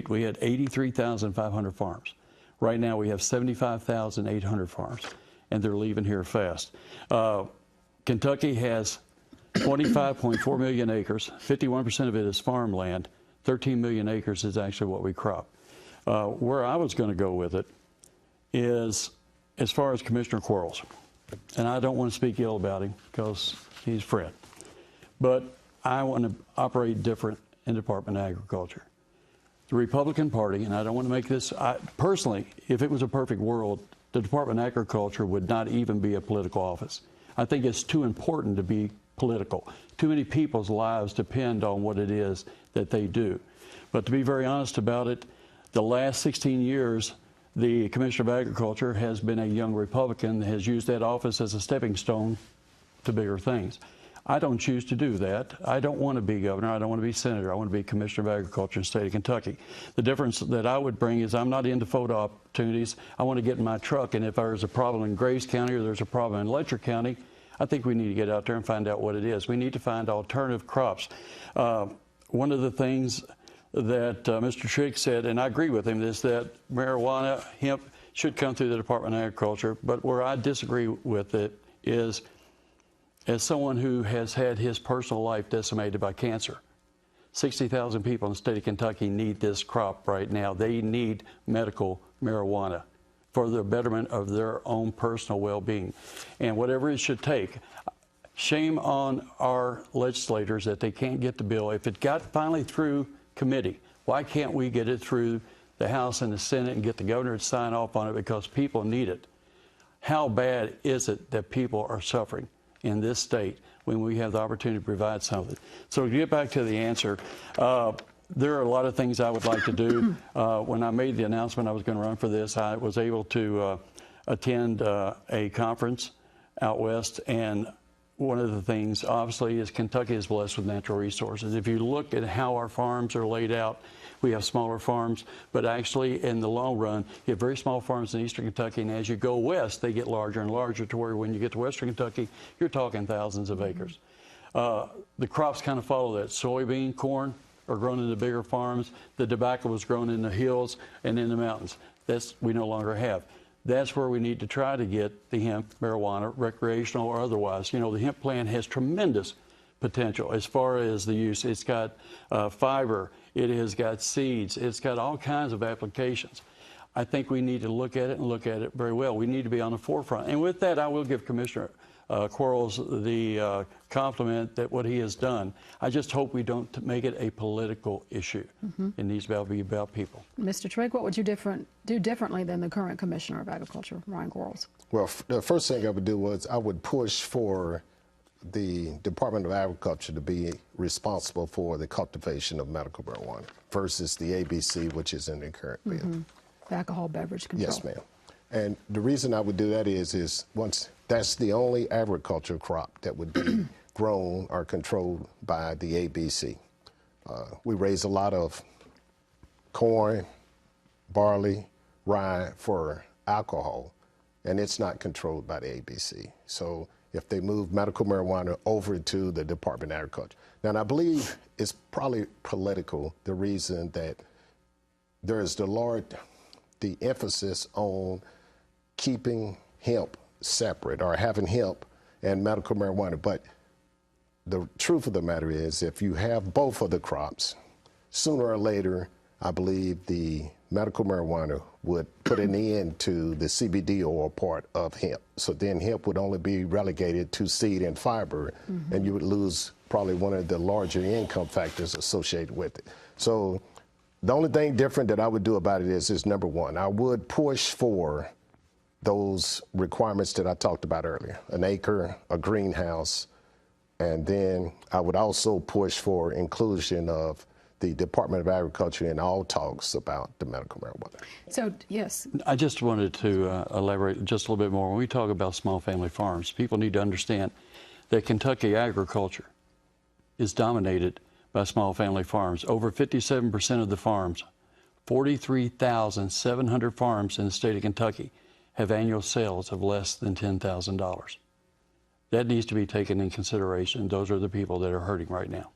we had 83,500 farms. Right now we have 75,800 farms, and they're leaving here fast. Kentucky has 25.4 million acres. 51% of it is farmland. 13 million acres is actually what we crop. Where I was going to go with it is as far as Commissioner Quarles. And I don't want to speak ill about him because he's a friend. But I want to operate different in the Department of Agriculture. The Republican Party, and I don't want to make this, personally, if it was a perfect world, the Department of Agriculture would not even be a political office. I think it's too important to be political. Too many people's lives depend on what it is that they do. But to be very honest about it, the last 16 years, the Commissioner of Agriculture has been a young Republican that has used that office as a stepping stone to bigger things. I don't choose to do that. I don't want to be governor. I don't want to be senator. I want to be Commissioner of Agriculture in the state of Kentucky. The difference that I would bring is I'm not into photo opportunities. I want to get in my truck, and if there's a problem in Graves County or there's a problem in Letcher County, I think we need to get out there and find out what it is. We need to find alternative crops. One of the things that Mr. Trigg said, and I agree with him, is that marijuana, hemp should come through the Department of Agriculture. But where I disagree with it is, as someone who has had his personal life decimated by cancer, 60,000 people in the state of Kentucky need this crop right now. They need medical marijuana for the betterment of their own personal well-being. And whatever it should take, shame on our legislators that they can't get the bill. If it got finally through committee, why can't we get it through the House and the Senate and get the governor to sign off on it, because people need it? How bad is it that people are suffering in this state when we have the opportunity to provide something? So to get back to the answer, there are a lot of things I would like to do. When I made the announcement I was going to run for this, I was able to attend a conference out west, and one of the things, obviously, is Kentucky is blessed with natural resources. If you look at how our farms are laid out, we have smaller farms, but actually, in the long run, you have very small farms in eastern Kentucky, and as you go west, they get larger and larger to where when you get to western Kentucky, you're talking thousands of acres. The crops kind of follow that. Soybean, corn are grown in the bigger farms. The tobacco was grown in the hills and in the mountains. That's we no longer have. That's where we need to try to get the hemp, marijuana, recreational or otherwise. You know, the hemp plant has tremendous potential as far as the use. It's got fiber, it has got seeds, it's got all kinds of applications. I think we need to look at it and look at it very well. We need to be on the forefront. And with that, I will give Commissioner Quarles the compliment that what he has done. I just hope we don't make it a political issue. It needs to be about people. Mr. Trigg, what would you do differently than the current Commissioner of Agriculture, Ryan Quarles? Well, the first thing I would do was I would push for the Department of Agriculture to be responsible for the cultivation of medical marijuana versus the ABC, which is in the current bill. Alcohol beverage control. Yes, ma'am. And the reason I would do that is once that's the only agriculture crop that would be grown or controlled by the ABC. We raise a lot of corn, barley, rye for alcohol, and it's not controlled by the ABC. So if they move medical marijuana over to the Department of Agriculture. Now, and I believe it's probably political, the reason that there is the emphasis on keeping hemp separate or having hemp and medical marijuana. But the truth of the matter is, if you have both of the crops, sooner or later, I believe the medical marijuana would put an end to the CBD oil part of hemp. So then hemp would only be relegated to seed and fiber, and you would lose probably one of the larger income factors associated with it. So the only thing different that I would do about it is number one, I would push for those requirements that I talked about earlier, an acre, a greenhouse, and then I would also push for inclusion of the Department of Agriculture in all talks about the medical marijuana. So, yes. I just wanted to elaborate just a little bit more. When we talk about small family farms, people need to understand that Kentucky agriculture is dominated by small family farms. Over 57% of the farms, 43,700 farms in the state of Kentucky, have annual sales of less than $10,000. That needs to be taken in consideration. Those are the people that are hurting right now.